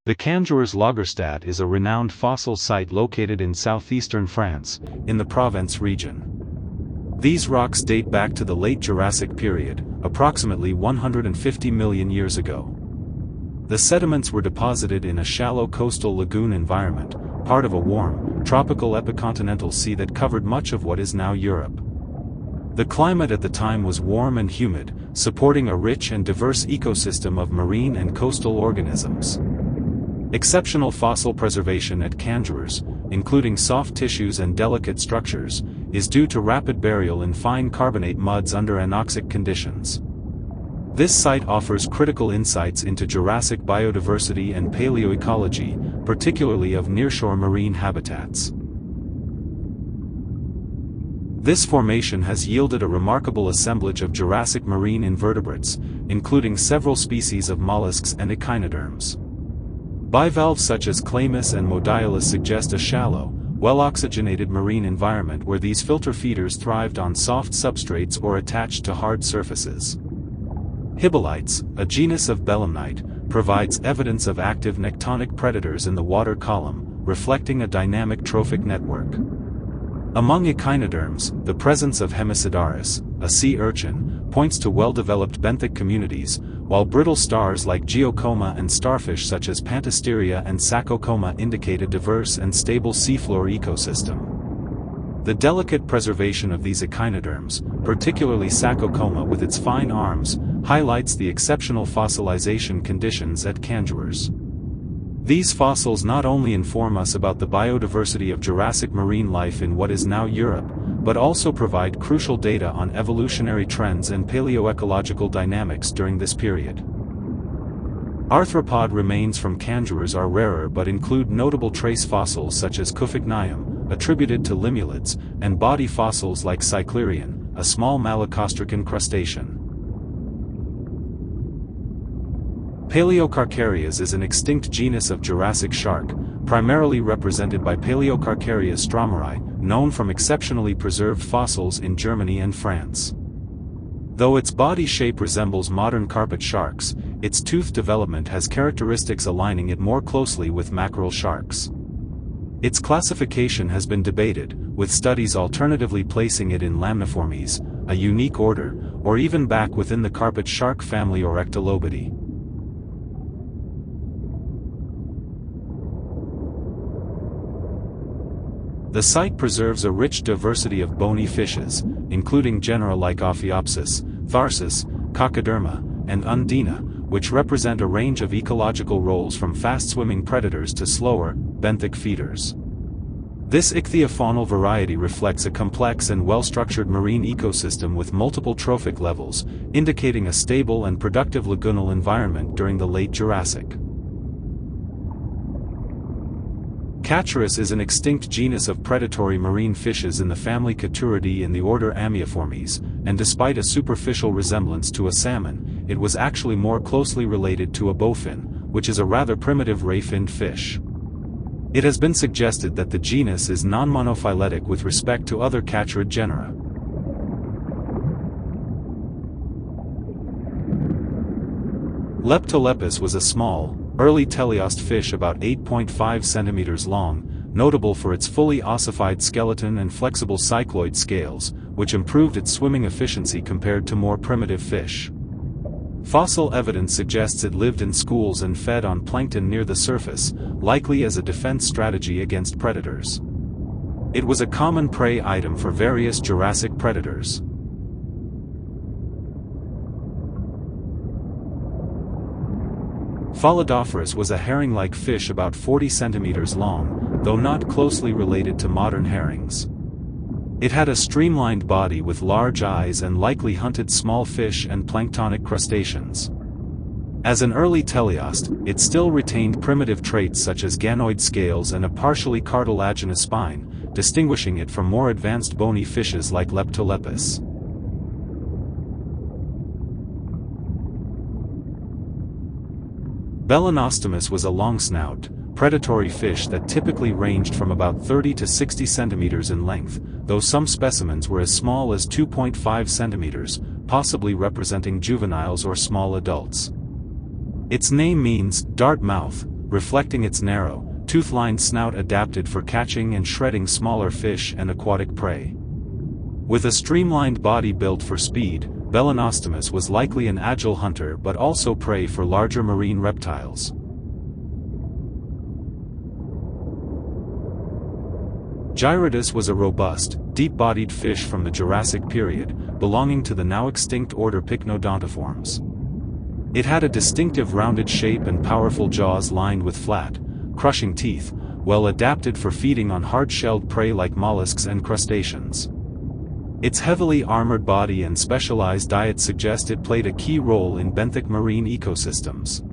The Canjers Lagerstätte is a renowned fossil site located in southeastern France, in the Provence region. These rocks date back to the late Jurassic period, approximately 150 million years ago. The sediments were deposited in a shallow coastal lagoon environment, part of a warm, tropical epicontinental sea that covered much of what is now Europe. The climate at the time was warm and humid, supporting a rich and diverse ecosystem of marine and coastal organisms. Exceptional fossil preservation at Canjers, including soft tissues and delicate structures, is due to rapid burial in fine carbonate muds under anoxic conditions. This site offers critical insights into Jurassic biodiversity and paleoecology, particularly of nearshore marine habitats. This formation has yielded a remarkable assemblage of Jurassic marine invertebrates, including several species of mollusks and echinoderms. Bivalves such as Chlamys and Modiolus suggest a shallow, well-oxygenated marine environment where these filter feeders thrived on soft substrates or attached to hard surfaces. Hibolites, a genus of belemnite, provides evidence of active nectonic predators in the water column, reflecting a dynamic trophic network. Among echinoderms, the presence of Hemisidaris, a sea urchin, points to well-developed benthic communities, while brittle stars like geocoma and starfish such as Pantasteria and Sacocoma indicate a diverse and stable seafloor ecosystem. The delicate preservation of these echinoderms, particularly Sacocoma with its fine arms, highlights the exceptional fossilization conditions at Canjers. These fossils not only inform us about the biodiversity of Jurassic marine life in what is now Europe, but also provide crucial data on evolutionary trends and paleoecological dynamics during this period. Arthropod remains from Canjers are rarer but include notable trace fossils such as Cuphignium, attributed to limulids, and body fossils like Cyclerion, a small malacostracan crustacean. Palaeocarcharias is an extinct genus of Jurassic shark, primarily represented by Palaeocarcharias stromeri, known from exceptionally preserved fossils in Germany and France. Though its body shape resembles modern carpet sharks, its tooth development has characteristics aligning it more closely with mackerel sharks. Its classification has been debated, with studies alternatively placing it in Lamniformes, a unique order, or even back within the carpet shark family or Ectolobidae. The site preserves a rich diversity of bony fishes, including genera like Ophiopsis, Tharsis, Coccodurma, and Undina, which represent a range of ecological roles from fast-swimming predators to slower, benthic feeders. This ichthyofaunal variety reflects a complex and well-structured marine ecosystem with multiple trophic levels, indicating a stable and productive lagoonal environment during the late Jurassic. Caturus is an extinct genus of predatory marine fishes in the family Caturidae in the order Ameiformes, and despite a superficial resemblance to a salmon, it was actually more closely related to a bowfin, which is a rather primitive ray-finned fish. It has been suggested that the genus is non-monophyletic with respect to other Caturid genera. Leptolepis was a small, early teleost fish about 8.5 centimeters long, notable for its fully ossified skeleton and flexible cycloid scales, which improved its swimming efficiency compared to more primitive fish. Fossil evidence suggests it lived in schools and fed on plankton near the surface, likely as a defense strategy against predators. It was a common prey item for various Jurassic predators. Pholidophorus was a herring-like fish about 40 centimeters long, though not closely related to modern herrings. It had a streamlined body with large eyes and likely hunted small fish and planktonic crustaceans. As an early teleost, it still retained primitive traits such as ganoid scales and a partially cartilaginous spine, distinguishing it from more advanced bony fishes like Leptolepis. Belonostomus was a long-snout, predatory fish that typically ranged from about 30 to 60 centimeters in length, though some specimens were as small as 2.5 centimeters, possibly representing juveniles or small adults. Its name means dart mouth, reflecting its narrow, tooth-lined snout adapted for catching and shredding smaller fish and aquatic prey. With a streamlined body built for speed, Belonostomus was likely an agile hunter but also prey for larger marine reptiles. Gyrodus was a robust, deep-bodied fish from the Jurassic period, belonging to the now extinct order Pycnodontiformes. It had a distinctive rounded shape and powerful jaws lined with flat, crushing teeth, well adapted for feeding on hard-shelled prey like mollusks and crustaceans. Its heavily armored body and specialized diet suggest it played a key role in benthic marine ecosystems.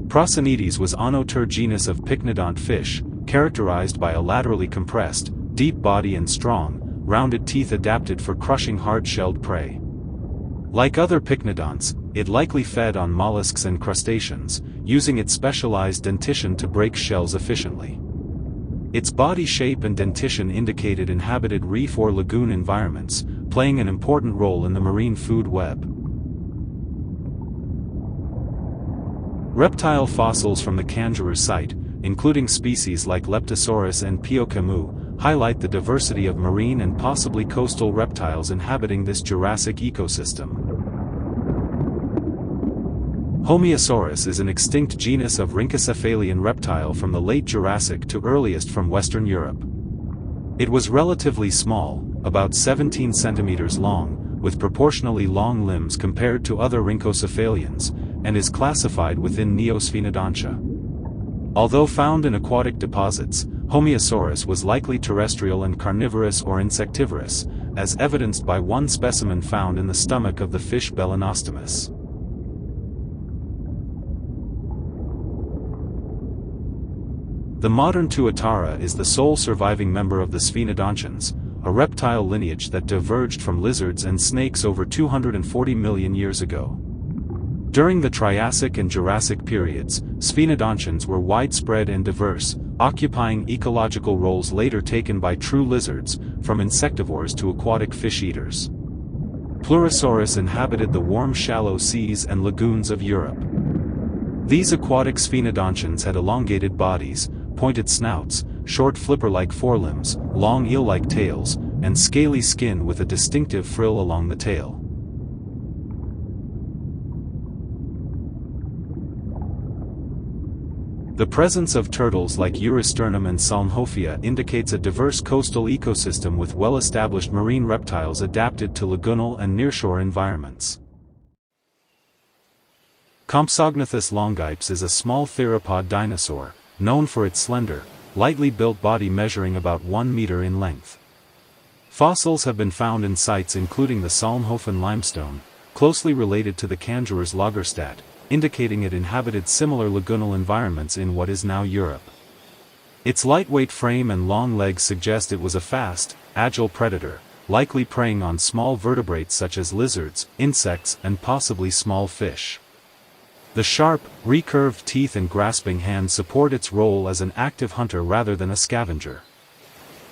Proscinetes was Onotur genus of pycnodont fish, characterized by a laterally compressed, deep body and strong, rounded teeth adapted for crushing hard-shelled prey. Like other pycnodonts, it likely fed on mollusks and crustaceans, using its specialized dentition to break shells efficiently. Its body shape and dentition indicated inhabited reef or lagoon environments, playing an important role in the marine food web. Reptile fossils from the Canjers site, including species like Leptosaurus and Piocamu, highlight the diversity of marine and possibly coastal reptiles inhabiting this Jurassic ecosystem. Homeosaurus is an extinct genus of rhynchocephalian reptile from the late Jurassic to earliest from Western Europe. It was relatively small, about 17 centimeters long, with proportionally long limbs compared to other rhynchocephalians, and is classified within Neosphenodontia. Although found in aquatic deposits, Homeosaurus was likely terrestrial and carnivorous or insectivorous, as evidenced by one specimen found in the stomach of the fish Belonostomus. The modern Tuatara is the sole surviving member of the Sphenodontians, a reptile lineage that diverged from lizards and snakes over 240 million years ago. During the Triassic and Jurassic periods, Sphenodontians were widespread and diverse, occupying ecological roles later taken by true lizards, from insectivores to aquatic fish eaters. Pleurosaurus inhabited the warm shallow seas and lagoons of Europe. These aquatic Sphenodontians had elongated bodies, pointed snouts, short flipper-like forelimbs, long eel-like tails, and scaly skin with a distinctive frill along the tail. The presence of turtles like Eurysternum and Salmhophia indicates a diverse coastal ecosystem with well-established marine reptiles adapted to lagoonal and nearshore environments. Compsognathus longips is a small theropod dinosaur, known for its slender, lightly built body measuring about 1 meter in length. Fossils have been found in sites including the Salmhofen limestone, closely related to the Canjers LAGERSTÄTTE, indicating it inhabited similar lagoonal environments in what is now Europe. Its lightweight frame and long legs suggest it was a fast, agile predator, likely preying on small vertebrates such as lizards, insects, and possibly small fish. The sharp, recurved teeth and grasping hands support its role as an active hunter rather than a scavenger.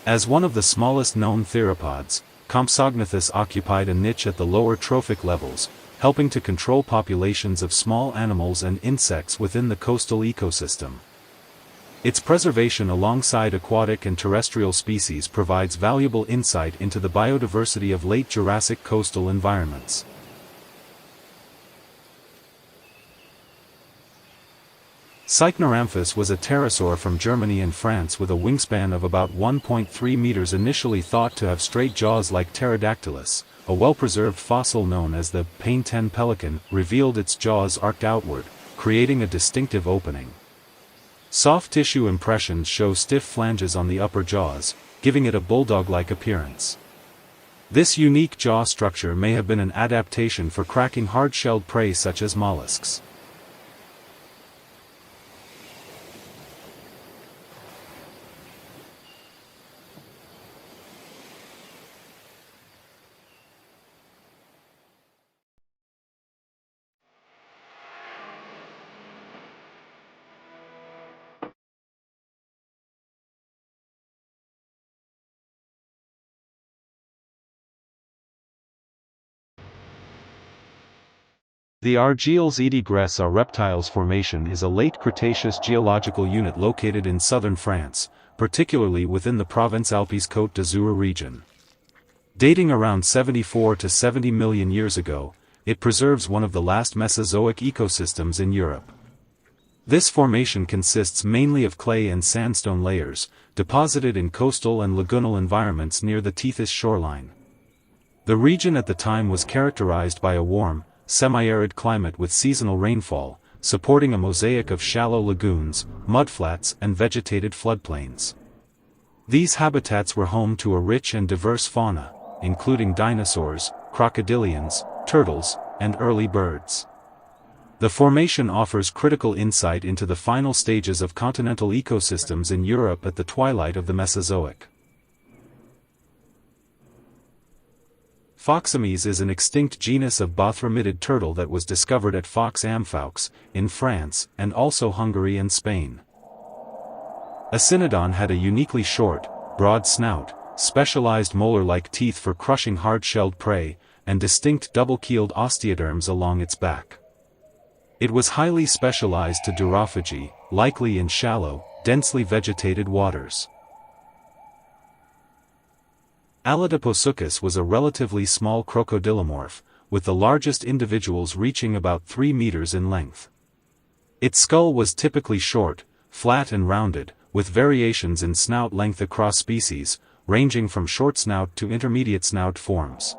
As one of the smallest known theropods, Compsognathus occupied a niche at the lower trophic levels, helping to control populations of small animals and insects within the coastal ecosystem. Its preservation alongside aquatic and terrestrial species provides valuable insight into the biodiversity of late Jurassic coastal environments. Cynorhamphus was a pterosaur from Germany and France with a wingspan of about 1.3 meters, initially thought to have straight jaws like Pterodactylus. A well-preserved fossil known as the Pain-10 pelican revealed its jaws arced outward, creating a distinctive opening. Soft tissue impressions show stiff flanges on the upper jaws, giving it a bulldog-like appearance. This unique jaw structure may have been an adaptation for cracking hard-shelled prey such as mollusks. The Argiles et Grès or Reptiles Formation is a late Cretaceous geological unit located in southern France, particularly within the Provence-Alpes-Côte d'Azur region. Dating around 74 to 70 million years ago, it preserves one of the last Mesozoic ecosystems in Europe. This formation consists mainly of clay and sandstone layers, deposited in coastal and lagoonal environments near the Tethys shoreline. The region at the time was characterized by a warm, semi-arid climate with seasonal rainfall, supporting a mosaic of shallow lagoons, mudflats and vegetated floodplains. These habitats were home to a rich and diverse fauna, including dinosaurs, crocodilians, turtles, and early birds. The formation offers critical insight into the final stages of continental ecosystems in Europe at the twilight of the Mesozoic. Phoxomys is an extinct genus of bothramidid turtle that was discovered at Fox-Amphoux, in France, and also Hungary and Spain. Acinodon had a uniquely short, broad snout, specialized molar-like teeth for crushing hard-shelled prey, and distinct double-keeled osteoderms along its back. It was highly specialized to durophagy, likely in shallow, densely vegetated waters. Allodaposuchus was a relatively small crocodilomorph, with the largest individuals reaching about 3 meters in length. Its skull was typically short, flat and rounded, with variations in snout length across species, ranging from short snout to intermediate snout forms.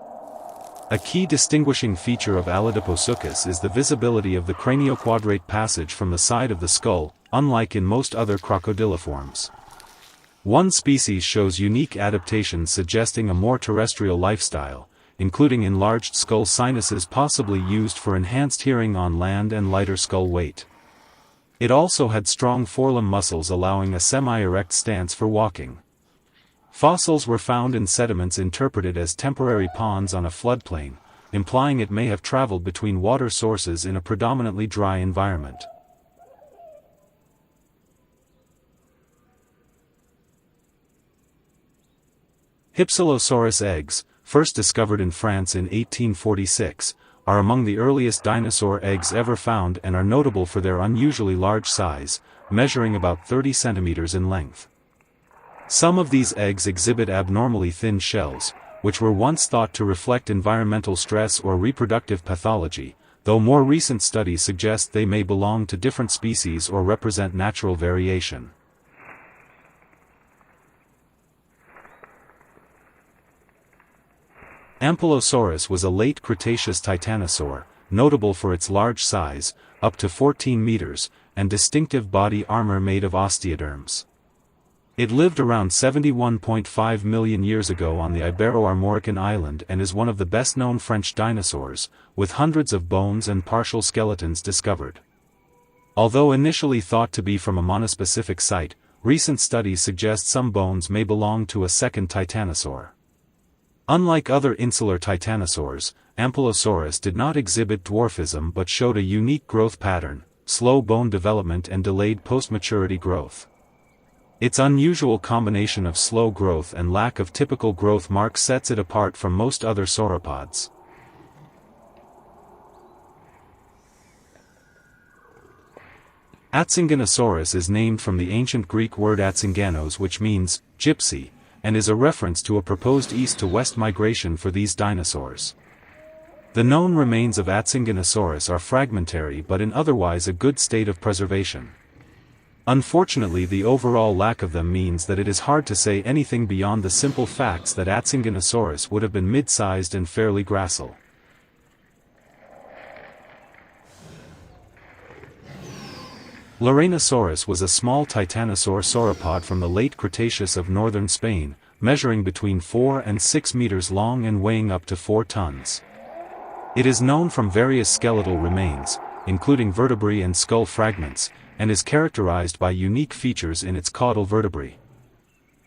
A key distinguishing feature of Allodaposuchus is the visibility of the cranioquadrate passage from the side of the skull, unlike in most other crocodiliforms. One species shows unique adaptations suggesting a more terrestrial lifestyle, including enlarged skull sinuses possibly used for enhanced hearing on land and lighter skull weight. It also had strong forelimb muscles allowing a semi-erect stance for walking. Fossils were found in sediments interpreted as temporary ponds on a floodplain, implying it may have traveled between water sources in a predominantly dry environment. Hypselosaurus eggs, first discovered in France in 1846, are among the earliest dinosaur eggs ever found and are notable for their unusually large size, measuring about 30 centimeters in length. Some of these eggs exhibit abnormally thin shells, which were once thought to reflect environmental stress or reproductive pathology, though more recent studies suggest they may belong to different species or represent natural variation. Ampelosaurus was a late Cretaceous titanosaur, notable for its large size, up to 14 meters, and distinctive body armor made of osteoderms. It lived around 71.5 million years ago on the Ibero-Armorican island and is one of the best-known French dinosaurs, with hundreds of bones and partial skeletons discovered. Although initially thought to be from a monospecific site, recent studies suggest some bones may belong to a second titanosaur. Unlike other insular titanosaurs, Ampelosaurus did not exhibit dwarfism but showed a unique growth pattern, slow bone development and delayed post-maturity growth. Its unusual combination of slow growth and lack of typical growth marks sets it apart from most other sauropods. Atsinganosaurus is named from the ancient Greek word atsinganos, which means gypsy, and is a reference to a proposed east-to-west migration for these dinosaurs. The known remains of Atsinganosaurus are fragmentary but in otherwise a good state of preservation. Unfortunately, the overall lack of them means that it is hard to say anything beyond the simple facts that Atsinganosaurus would have been mid-sized and fairly gracile. Liraunosaurus was a small titanosaur sauropod from the late Cretaceous of northern Spain, measuring between 4 and 6 meters long and weighing up to 4 tons. It is known from various skeletal remains, including vertebrae and skull fragments, and is characterized by unique features in its caudal vertebrae.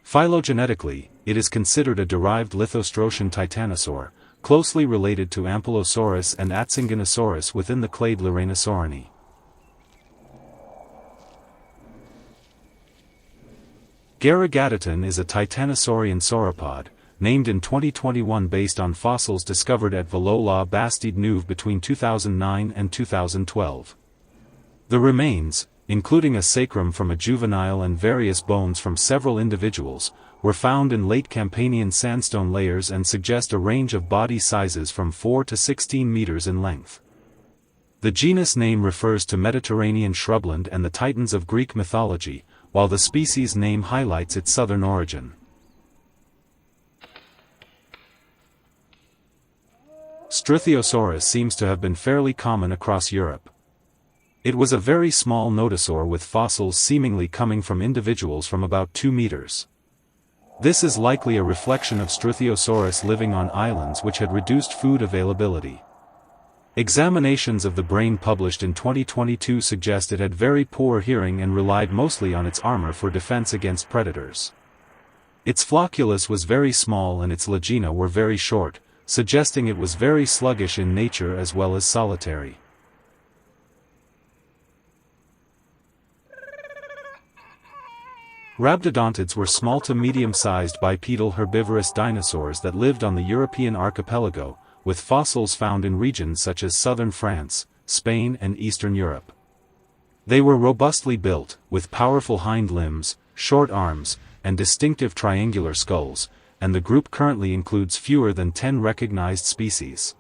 Phylogenetically, it is considered a derived Lithostratian titanosaur, closely related to Ampelosaurus and Atsinganosaurus within the clade Liraunosaurinae. Garrigatitan is a titanosaurian sauropod, named in 2021 based on fossils discovered at Valois-Bastide-Neuve between 2009 and 2012. The remains, including a sacrum from a juvenile and various bones from several individuals, were found in late Campanian sandstone layers and suggest a range of body sizes from 4 to 16 meters in length. The genus name refers to Mediterranean shrubland and the Titans of Greek mythology, while the species name highlights its southern origin. Struthiosaurus seems to have been fairly common across Europe. It was a very small nodosaur with fossils seemingly coming from individuals from about 2 meters. This is likely a reflection of Struthiosaurus living on islands which had reduced food availability. Examinations of the brain published in 2022 suggest it had very poor hearing and relied mostly on its armor for defense against predators. Its flocculus was very small and its lagina were very short, suggesting it was very sluggish in nature as well as solitary. Rhabdodontids were small to medium-sized bipedal herbivorous dinosaurs that lived on the European archipelago, with fossils found in regions such as southern France, Spain and Eastern Europe. They were robustly built, with powerful hind limbs, short arms, and distinctive triangular skulls, and the group currently includes fewer than 10 recognized species.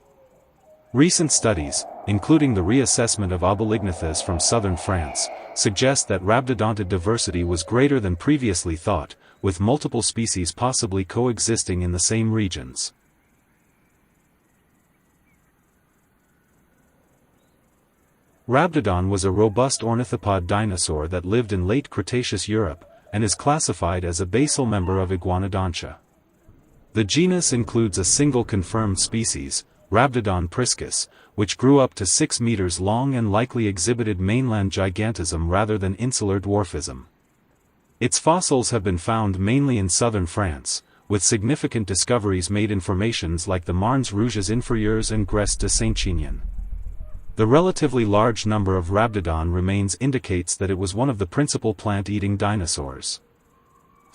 Recent studies, including the reassessment of Obelignathus from southern France, suggest that rhabdodontid diversity was greater than previously thought, with multiple species possibly coexisting in the same regions. Rhabdodon was a robust ornithopod dinosaur that lived in late Cretaceous Europe, and is classified as a basal member of Iguanodontia. The genus includes a single confirmed species, Rhabdodon priscus, which grew up to 6 meters long and likely exhibited mainland gigantism rather than insular dwarfism. Its fossils have been found mainly in southern France, with significant discoveries made in formations like the Marnes Rouges inférieurs and Grès de Saint-Chinian. The relatively large number of Rhabdodon remains indicates that it was one of the principal plant-eating dinosaurs.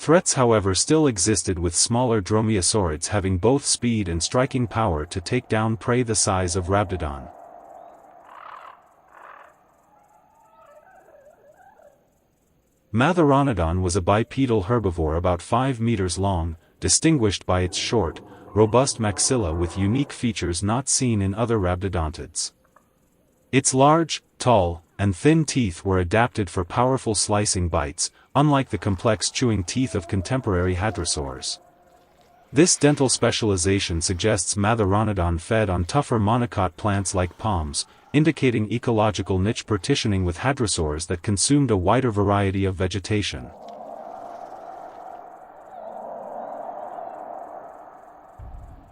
Threats however still existed, with smaller dromaeosaurids having both speed and striking power to take down prey the size of Rhabdodon. Matheronodon was a bipedal herbivore about 5 meters long, distinguished by its short, robust maxilla with unique features not seen in other rhabdodontids. Its large, tall, and thin teeth were adapted for powerful slicing bites, unlike the complex chewing teeth of contemporary hadrosaurs. This dental specialization suggests Matheronodon fed on tougher monocot plants like palms, indicating ecological niche partitioning with hadrosaurs that consumed a wider variety of vegetation.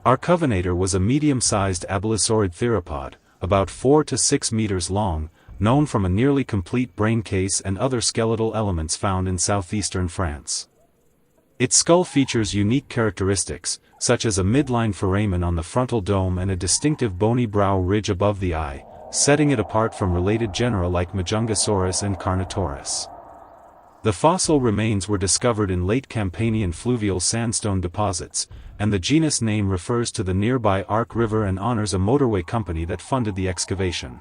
Arcovinator was a medium-sized abelisaurid theropod, about 4 to 6 meters long, known from a nearly complete brain case and other skeletal elements found in southeastern France. Its skull features unique characteristics, such as a midline foramen on the frontal dome and a distinctive bony brow ridge above the eye, setting it apart from related genera like Majungasaurus and Carnotaurus. The fossil remains were discovered in late Campanian fluvial sandstone deposits, and the genus name refers to the nearby Arc River and honors a motorway company that funded the excavation.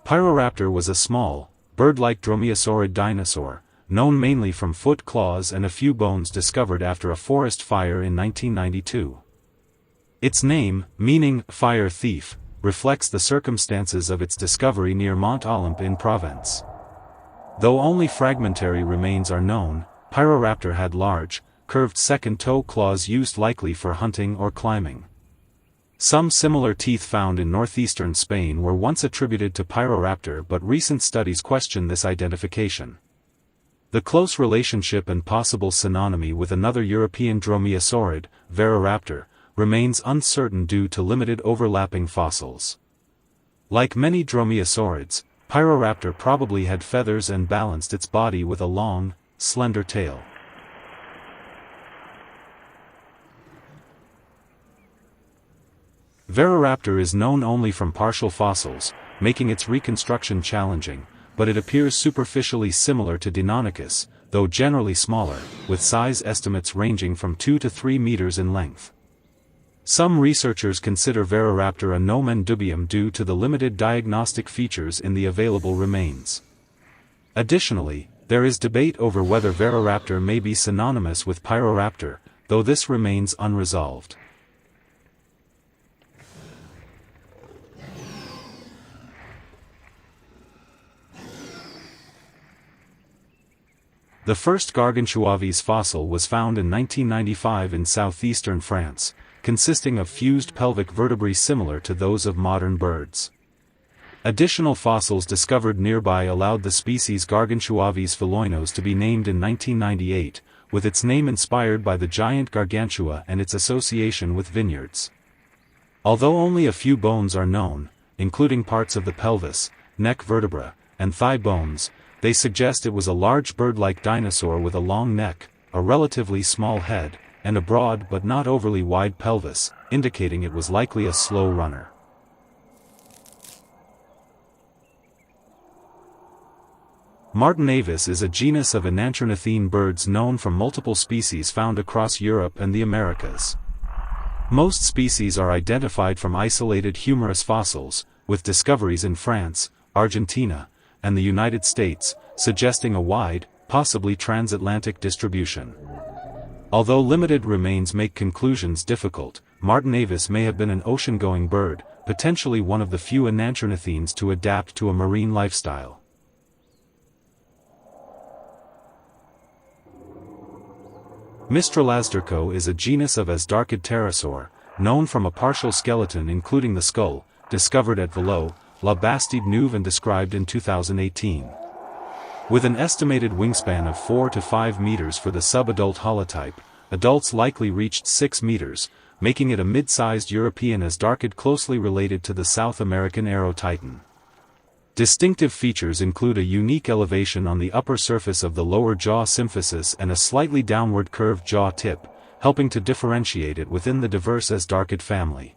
Pyroraptor was a small, bird-like dromaeosaurid dinosaur, known mainly from foot claws and a few bones discovered after a forest fire in 1992. Its name, meaning fire thief, reflects the circumstances of its discovery near Mont Olympe in Provence. Though only fragmentary remains are known, Pyroraptor had large, curved second toe claws used likely for hunting or climbing. Some similar teeth found in northeastern Spain were once attributed to Pyroraptor, but recent studies question this identification. The close relationship and possible synonymy with another European dromaeosaurid, Velociraptor, remains uncertain due to limited overlapping fossils. Like many dromaeosaurids, Pyroraptor probably had feathers and balanced its body with a long, slender tail. Velociraptor is known only from partial fossils, making its reconstruction challenging, but it appears superficially similar to Deinonychus, though generally smaller, with size estimates ranging from 2 to 3 meters in length. Some researchers consider Varoraptor a nomen dubium due to the limited diagnostic features in the available remains. Additionally, there is debate over whether Varoraptor may be synonymous with Pyroraptor, though this remains unresolved. The first Gargantuavis fossil was found in 1995 in southeastern France, consisting of fused pelvic vertebrae similar to those of modern birds. Additional fossils discovered nearby allowed the species Gargantuavis pheloinos to be named in 1998, with its name inspired by the giant Gargantua and its association with vineyards. Although only a few bones are known, including parts of the pelvis, neck vertebra, and thigh bones, they suggest it was a large bird-like dinosaur with a long neck, a relatively small head, and a broad but not overly wide pelvis, indicating it was likely a slow runner. Martinavis is a genus of enanthrognathian birds known from multiple species found across Europe and the Americas. Most species are identified from isolated humerus fossils, with discoveries in France, Argentina, and the United States, suggesting a wide, possibly transatlantic distribution. Although limited remains make conclusions difficult, Martinavis may have been an ocean-going bird, potentially one of the few enanthrognathians to adapt to a marine lifestyle. Mistralazderco is a genus of Asdarchid pterosaur, known from a partial skeleton including the skull, discovered at Velo, La Bastide Neuve and described in 2018. With an estimated wingspan of 4 to 5 meters for the subadult holotype, adults likely reached 6 meters, making it a mid-sized European Asdarchid closely related to the South American Aerotitan. Distinctive features include a unique elevation on the upper surface of the lower jaw symphysis and a slightly downward curved jaw tip, helping to differentiate it within the diverse Asdarchid family.